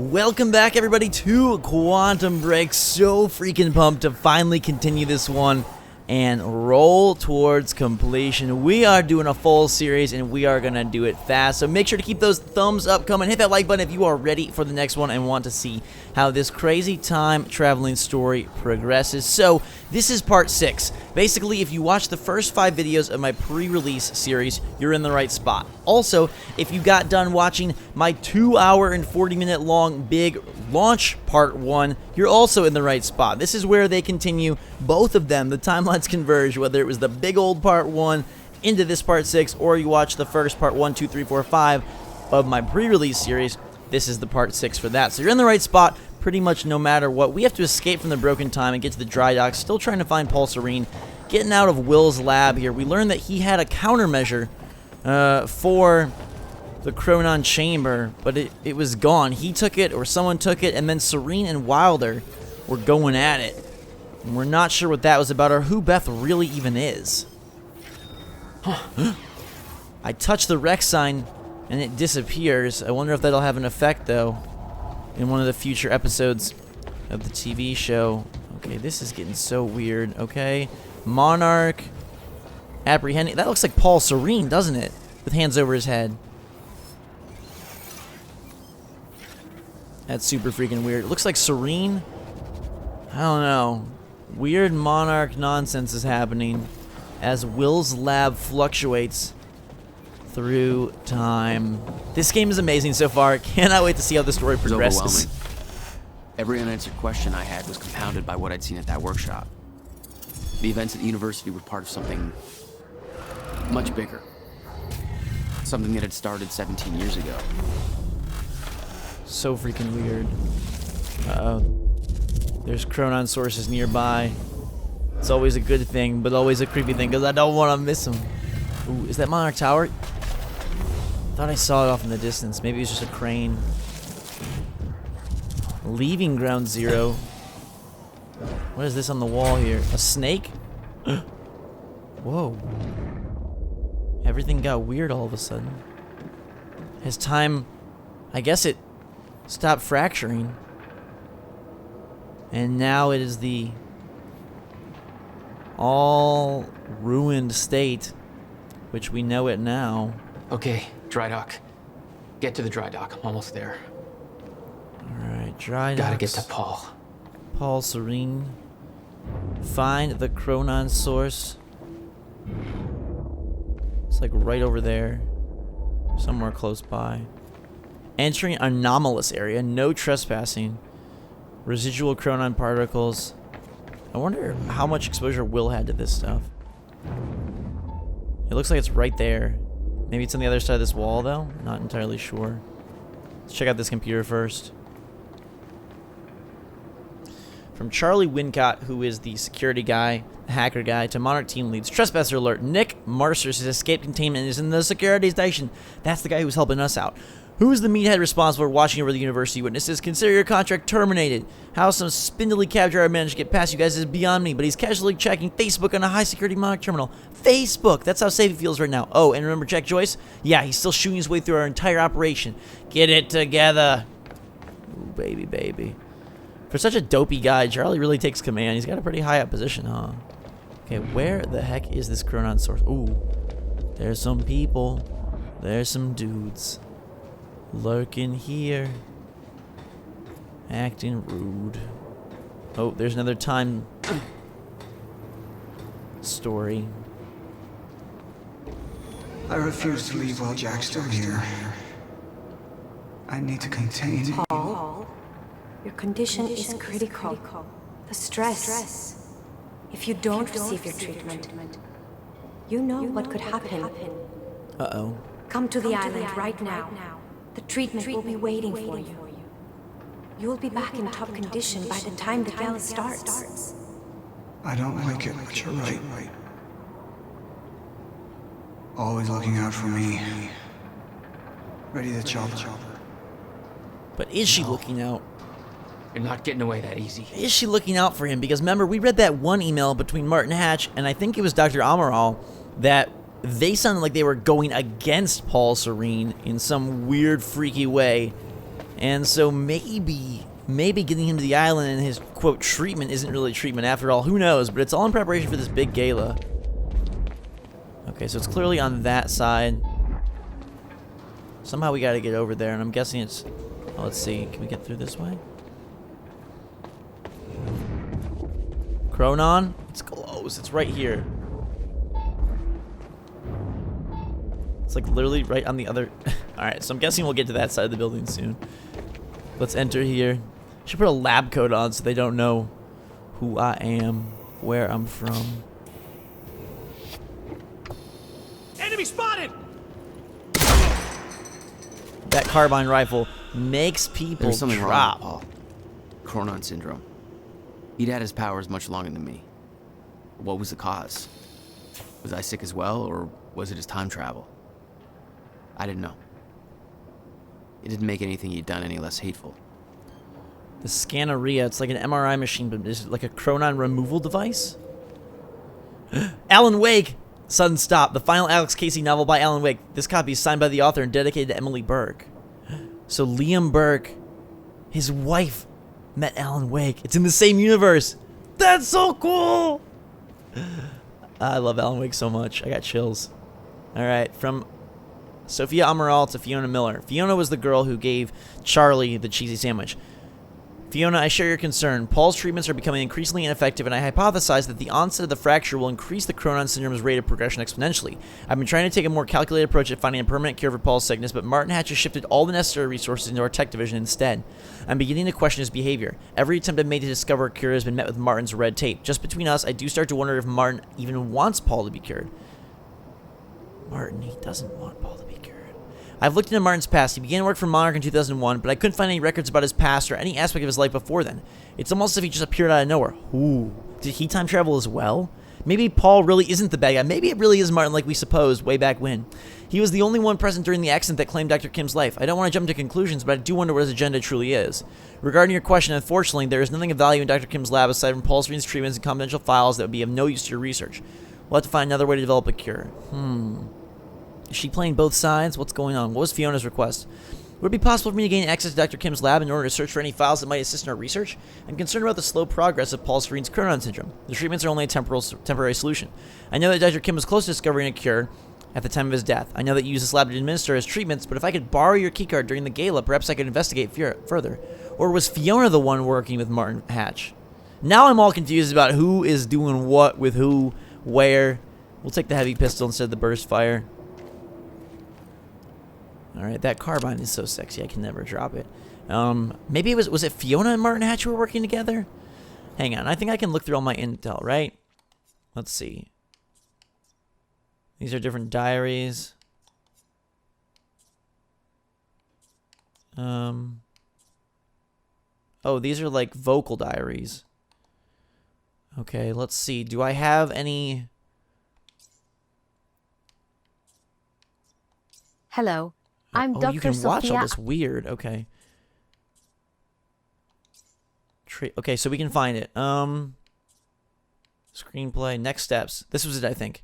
Welcome back, everybody, to Quantum Break. So freaking pumped to finally continue this one and roll towards completion. We are doing a full series, and we are going to do it fast. So make sure to keep those thumbs up coming. Hit that like button if you are ready for the next one and want to see how this crazy time traveling story progresses. So this is part 6. Basically, if you watch the first 5 videos of my pre-release series, you're in the right spot. Also, if you got done watching my 2-hour and 40-minute long big launch part 1, you're also in the right spot. This is where they continue, both of them, the timelines converge, whether it was the big old part 1 into this part 6, or you watch the first part 1, 2, 3, 4, 5 of my pre-release series. This is the part 6 for that. So you're in the right spot pretty much no matter what. We have to escape from the broken time and get to the dry dock. Still trying to find Paul Serene. Getting out of Will's lab here. We learned that he had a countermeasure for the Chronon chamber, but it was gone. He took it, or someone took it, and then Serene and Wilder were going at it. And we're not sure what that was about or who Beth really even is. I touched the Rex sign and it disappears. I wonder if that'll have an effect, though, in one of the future episodes of the TV show. Okay, this is getting so weird. Okay, Monarch apprehending. That looks like Paul Serene, doesn't it? With hands over his head. That's super freaking weird. It looks like Serene. I don't know. Weird Monarch nonsense is happening as Will's lab fluctuates through time. This game is amazing so far. Cannot wait to see how the story progresses. It was overwhelming. Every unanswered question I had was compounded by what I'd seen at that workshop. The events at the university were part of something much bigger. Something that had started 17 years ago. So freaking weird. Uh-oh. There's Chronon sources nearby. It's always a good thing, but always a creepy thing, because I don't want to miss them. Ooh, is that Monarch Tower? Thought I saw it off in the distance. Maybe it was just a crane. Leaving Ground Zero. What is this on the wall here? A snake? Whoa. Everything got weird all of a sudden. Has time... I guess it stopped fracturing. And now it is the all ruined state, which we know it now. Okay, dry dock. Get to the dry dock. I'm almost there. Alright, dry dock. Gotta get to Paul. Paul Serene. Find the Chronon source. It's like right over there. Somewhere close by. Entering anomalous area. No trespassing. Residual Chronon particles. I wonder how much exposure Will had to this stuff. It looks like it's right there. Maybe it's on the other side of this wall, though? Not entirely sure. Let's check out this computer first. From Charlie Wincott, who is the security guy, the hacker guy, to Monarch team leads. Trespasser alert. Nick Marsters has escaped containment and is in the security station. That's the guy who's helping us out. Who is the meathead responsible for watching over the university witnesses? Consider your contract terminated. How some spindly cab driver managed to get past you guys is beyond me, but he's casually checking Facebook on a high-security Monarch terminal. Facebook! That's how safe he feels right now. Oh, and remember Jack Joyce? Yeah, he's still shooting his way through our entire operation. Get it together. Ooh, baby, baby. For such a dopey guy, Charlie really takes command. He's got a pretty high-up position, huh? Okay, where the heck is this Chronon source? Ooh, there's some people. There's some dudes. Lurking here. Acting rude. Oh, there's another time story. I refuse to leave while Jack's still here. I need to contain... Paul, your condition is critical. The stress. If you don't receive your treatment, you know what could happen. Uh-oh. Come to the island right now. The treatment will be waiting for you. You'll be back in top condition by the time the gala starts. I don't like it, but you're right. Always looking out for me. Ready to chop. But is she looking out? You're not getting away that easy. Is she looking out for him? Because remember, we read that one email between Martin Hatch and I think it was Dr. Amaral that they sounded like they were going against Paul Serene in some weird, freaky way. And so maybe getting him to the island and his, quote, treatment isn't really treatment after all. Who knows? But it's all in preparation for this big gala. Okay, so it's clearly on that side. Somehow we gotta get over there, and I'm guessing it's... Oh, let's see. Can we get through this way? Chronon? It's close. It's right here. It's like literally right on the other... Alright, so I'm guessing we'll get to that side of the building soon. Let's enter here. Should put a lab coat on so they don't know who I am, where I'm from. Enemy spotted! That carbine rifle makes people There's something drop. wrong with Paul. Chronon syndrome. He'd had his powers much longer than me. What was the cause? Was I sick as well, or was it his time travel? I didn't know. It didn't make anything he'd done any less hateful. The Scanneria, it's like an MRI machine, but is it like a Chronon removal device? Alan Wake! Sudden Stop, the final Alex Casey novel by Alan Wake. This copy is signed by the author and dedicated to Emily Burke. So Liam Burke, his wife, met Alan Wake. It's in the same universe. That's so cool! I love Alan Wake so much. I got chills. Alright, from Sophia Amaral to Fiona Miller. Fiona was the girl who gave Charlie the cheesy sandwich. Fiona, I share your concern. Paul's treatments are becoming increasingly ineffective, and I hypothesize that the onset of the fracture will increase the Chronon syndrome's rate of progression exponentially. I've been trying to take a more calculated approach at finding a permanent cure for Paul's sickness, but Martin Hatch has shifted all the necessary resources into our tech division instead. I'm beginning to question his behavior. Every attempt I've made to discover a cure has been met with Martin's red tape. Just between us, I do start to wonder if Martin even wants Paul to be cured. Martin, he doesn't want Paul to be cured. I've looked into Martin's past. He began work for Monarch in 2001, but I couldn't find any records about his past or any aspect of his life before then. It's almost as if he just appeared out of nowhere. Ooh. Did he time travel as well? Maybe Paul really isn't the bad guy. Maybe it really is Martin like we supposed way back when. He was the only one present during the accident that claimed Dr. Kim's life. I don't want to jump to conclusions, but I do wonder what his agenda truly is. Regarding your question, unfortunately, there is nothing of value in Dr. Kim's lab aside from Paul Serene's treatments and confidential files that would be of no use to your research. We'll have to find another way to develop a cure. Is she playing both sides? What's going on? What was Fiona's request? Would it be possible for me to gain access to Dr. Kim's lab in order to search for any files that might assist in our research? I'm concerned about the slow progress of Paul Serene's Chronon syndrome. The treatments are only a temporary solution. I know that Dr. Kim was close to discovering a cure at the time of his death. I know that you use this lab to administer his treatments, but if I could borrow your keycard during the gala, perhaps I could investigate further. Or was Fiona the one working with Martin Hatch? Now I'm all confused about who is doing what with who, where. We'll take the heavy pistol instead of the burst fire. Alright, that carbine is so sexy, I can never drop it. Maybe it was it Fiona and Martin Hatch who were working together? Hang on, I think I can look through all my intel, right? Let's see. These are different diaries. Oh, these are like vocal diaries. Okay, let's see. Do I have any... Hello, I'm Dr. You can watch all Sophia. this. Weird. Okay. Okay, so we can find it. Screenplay. Next steps. This was it, I think.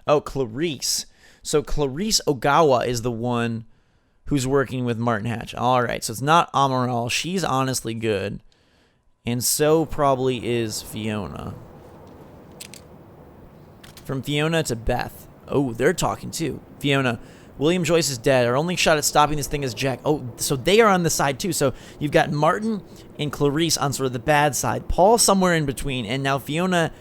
Oh, Clarice. So Clarice Ogawa is the one who's working with Martin Hatch. All right, so it's not Amaral. She's honestly good. And so probably is Fiona. From Fiona to Beth. Oh, they're talking too. Fiona. William Joyce is dead. Our only shot at stopping this thing is Jack. Oh, so they are on the side too. So you've got Martin and Clarice on sort of the bad side. Paul somewhere in between. And now Fiona,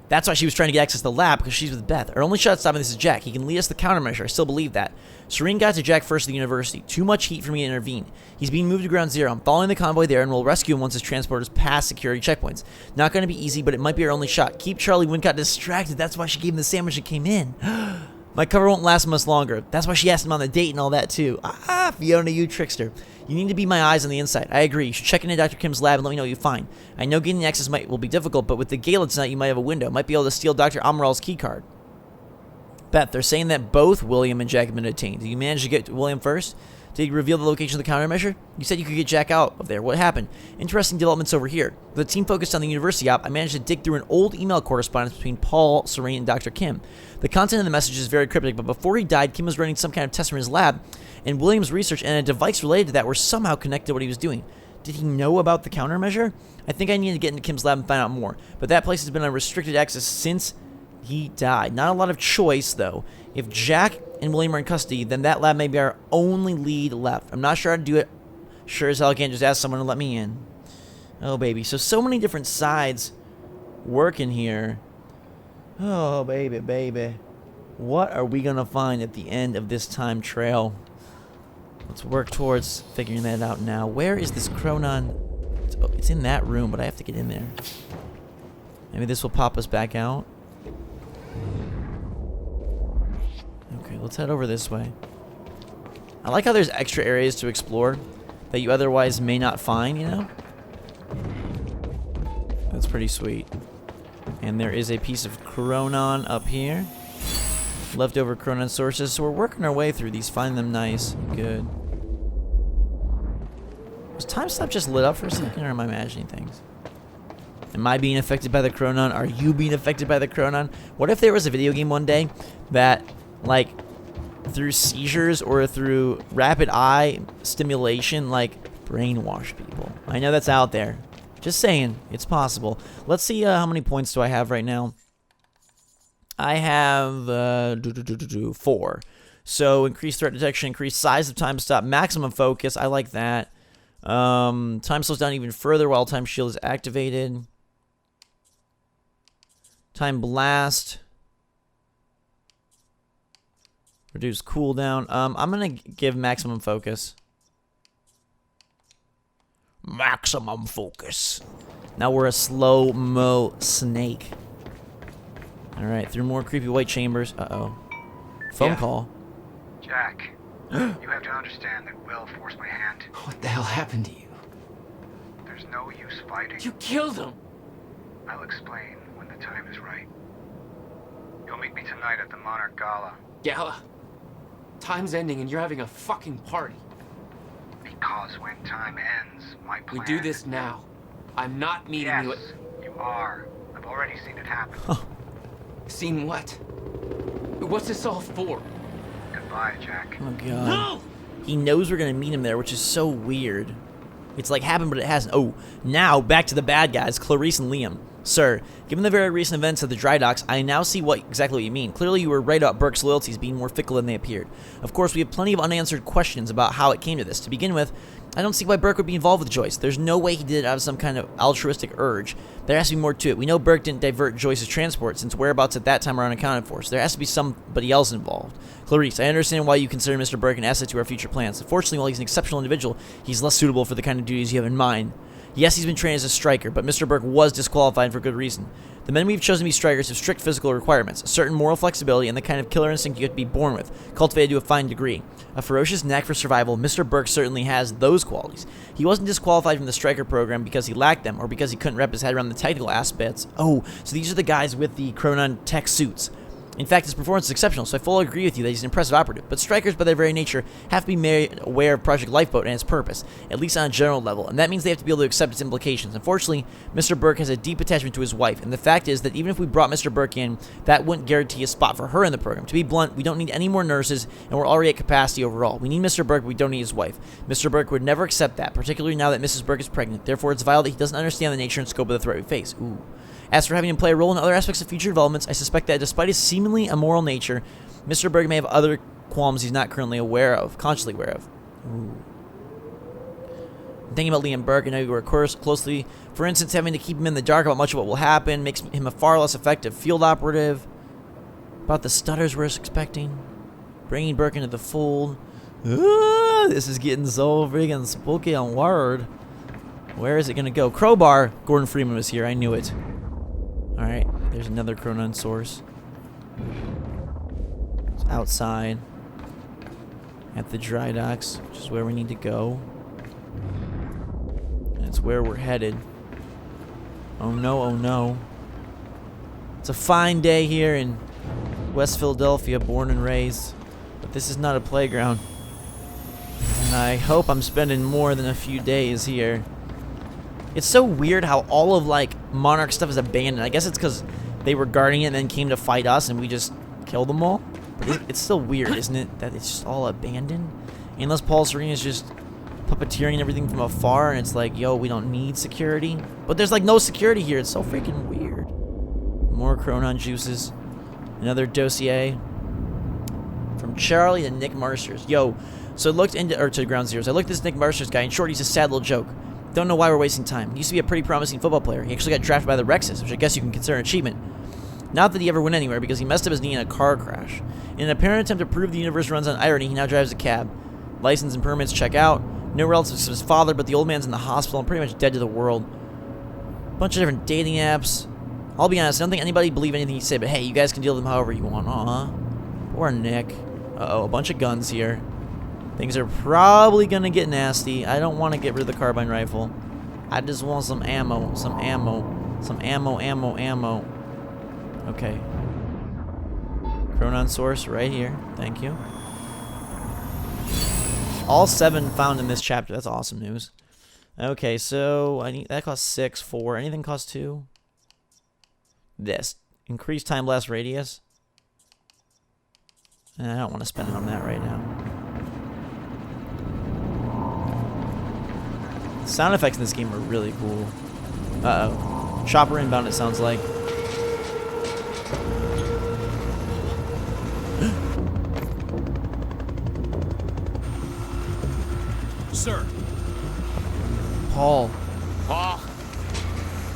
that's why she was trying to get access to the lab, because she's with Beth. Our only shot at stopping this is Jack. He can lead us the countermeasure. I still believe that. Serene got to Jack first at the university. Too much heat for me to intervene. He's being moved to ground zero. I'm following the convoy there and we'll rescue him once his transporters pass security checkpoints. Not going to be easy, but it might be our only shot. Keep Charlie Wincott distracted. That's why she gave him the sandwich that came in. My cover won't last much longer. That's why she asked him on the date and all that, too. Ah, Fiona, you trickster. You need to be my eyes on the inside. I agree. You should check into Dr. Kim's lab and let me know what you find. I know getting access will be difficult, but with the gala tonight, you might have a window. Might be able to steal Dr. Amaral's keycard. Beth, they're saying that both William and Jack have been detained. Did you manage to get to William first? Did he reveal the location of the countermeasure? You said you could get Jack out of there. What happened? Interesting developments over here. With the team focused on the university op, I managed to dig through an old email correspondence between Paul, Serene, and Dr. Kim. The content of the message is very cryptic, but before he died, Kim was running some kind of test from his lab, and William's research and a device related to that were somehow connected to what he was doing. Did he know about the countermeasure? I think I need to get into Kim's lab and find out more, but that place has been on restricted access since he died. Not a lot of choice, though. If Jack and William are in custody, then that lab may be our only lead left. I'm not sure how to do it. Sure as hell I can't just ask someone to let me in. Oh, baby. So many different sides working here. Oh, baby, baby. What are we going to find at the end of this time trail? Let's work towards figuring that out now. Where is this Chronon? It's in that room, but I have to get in there. Maybe this will pop us back out. Okay, let's head over this way. I like how there's extra areas to explore that you otherwise may not find, you know? That's pretty sweet. And there is a piece of Chronon up here. Leftover Chronon sources, so we're working our way through these, find them nice and good. Was time stop just lit up for a second, or am I imagining things? Am I being affected by the Chronon? Are you being affected by the Chronon? What if there was a video game one day that, like, through seizures or through rapid eye stimulation, like, brainwash people? I know that's out there. Just saying, it's possible. Let's see how many points do I have right now. I have 4. So increased threat detection, increased size of time stop, maximum focus. I like that. Time slows down even further while time shield is activated. Time blast. Reduce cooldown. I'm gonna give maximum focus. Maximum focus. Now we're a slow-mo snake. Alright, through more creepy white chambers. Uh-oh. Phone call. Jack, you have to understand that Will forced my hand. What the hell happened to you? There's no use fighting. You killed him! I'll explain when the time is right. You'll meet me tonight at the Monarch Gala. Gala? Time's ending and you're having a fucking party. Because when time ends, my plan... We do this now. I'm not meeting yes, you at... you are. I've already seen it happen. Seen what? What's this all for? Goodbye, Jack. Oh, God. No! He knows we're going to meet him there, which is so weird. It's like happened, but it hasn't. Oh, now back to the bad guys, Clarice and Liam. Sir, given the very recent events at the dry docks, I now see exactly what you mean. Clearly you were right about Burke's loyalties being more fickle than they appeared. Of course, we have plenty of unanswered questions about how it came to this. To begin with, I don't see why Burke would be involved with Joyce. There's no way he did it out of some kind of altruistic urge. There has to be more to it. We know Burke didn't divert Joyce's transport, since whereabouts at that time are unaccounted for, so there has to be somebody else involved. Clarice, I understand why you consider Mr. Burke an asset to our future plans. Unfortunately, while he's an exceptional individual, he's less suitable for the kind of duties you have in mind. Yes, he's been trained as a striker, but Mr. Burke was disqualified for good reason. The men we've chosen to be strikers have strict physical requirements, a certain moral flexibility, and the kind of killer instinct you have to be born with, cultivated to a fine degree. A ferocious knack for survival, Mr. Burke certainly has those qualities. He wasn't disqualified from the striker program because he lacked them, or because he couldn't wrap his head around the technical aspects. Oh, so these are the guys with the Chronon tech suits. In fact, his performance is exceptional, so I fully agree with you that he's an impressive operative. But strikers, by their very nature, have to be made aware of Project Lifeboat and its purpose, at least on a general level, and that means they have to be able to accept its implications. Unfortunately, Mr. Burke has a deep attachment to his wife, and the fact is that even if we brought Mr. Burke in, that wouldn't guarantee a spot for her in the program. To be blunt, we don't need any more nurses, and we're already at capacity overall. We need Mr. Burke, but we don't need his wife. Mr. Burke would never accept that, particularly now that Mrs. Burke is pregnant. Therefore, it's vital that he doesn't understand the nature and scope of the threat we face. Ooh. As for having him play a role in other aspects of future developments, I suspect that despite his seemingly immoral nature, Mr. Burke may have other qualms he's not currently consciously aware of. Ooh. I'm thinking about Liam Burke, I know you work closely. For instance, having to keep him in the dark about much of what will happen makes him a far less effective field operative. About the stutters we're expecting. Bringing Burke into the fold. This is getting so freaking spooky and weird. Where is it going to go? Crowbar! Gordon Freeman was here, I knew it. Alright, there's another Chronon source. It's outside. At the dry docks, which is where we need to go. And it's where we're headed. Oh no, oh no. It's a fine day here in West Philadelphia, born and raised. But this is not a playground. I hope I'm spending more than a few days here. It's so weird how all of, like, Monarch stuff is abandoned. I guess it's because they were guarding it and then came to fight us and we just killed them all. But it's still weird, isn't it, that it's just all abandoned? Unless Paul Serene is just puppeteering everything from afar and it's like, yo, we don't need security. But there's, like, no security here. It's so freaking weird. More Chronon juices. Another dossier. From Charlie to Nick Marsters. Yo, so I looked into, or to Ground Zeroes. I looked at this Nick Marsters guy, and short, he's a sad little joke. Don't know why we're wasting time. He used to be a pretty promising football player. He actually got drafted by the Rexes, which I guess you can consider an achievement. Not that he ever went anywhere, because he messed up his knee in a car crash. In an apparent attempt to prove the universe runs on irony, he now drives a cab. License and permits check out. No relatives of his father, but the old man's in the hospital and pretty much dead to the world. Bunch of different dating apps. I'll be honest, I don't think anybody believe anything he said, but hey, you guys can deal with him however you want. Poor Nick. Uh-oh, a bunch of guns here. Things are probably gonna get nasty. I don't want to get rid of the carbine rifle. I just want some ammo, some ammo, some ammo. Okay. Chronon source right here. Thank you. All 7 found in this chapter. That's awesome news. Okay, so I need that costs 6, 4. Anything costs 2? This. Increased time blast radius. And I don't want to spend it on that right now. Sound effects in this game are really cool. Uh-oh. Chopper inbound, it sounds like. Sir. Paul. Paul. Come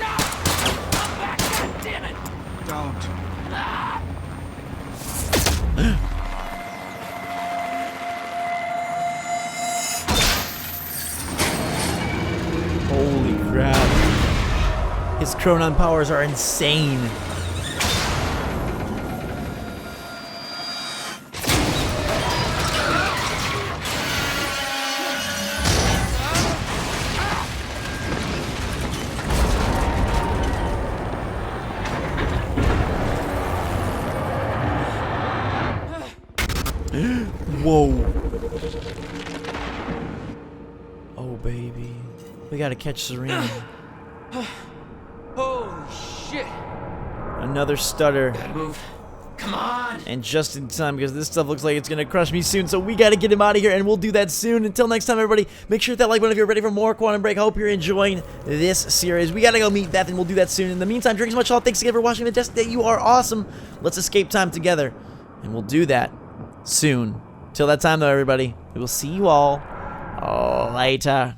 back, God damn it! Don't. Holy crap. His Chronon powers are insane. Whoa. Oh, baby. We gotta catch Serene. Holy shit. Another stutter. Gotta move. Come on. And just in time, because this stuff looks like it's gonna crush me soon, so we gotta get him out of here, and we'll do that soon. Until next time, everybody, make sure to hit that like button if you're ready for more Quantum Break. I hope you're enjoying this series. We gotta go meet Beth, and we'll do that soon. In the meantime, drink as much salt. Thanks again for watching. Fantastic. You are awesome. Let's escape time together, and we'll do that soon. Till that time, though, everybody, we will see you all later.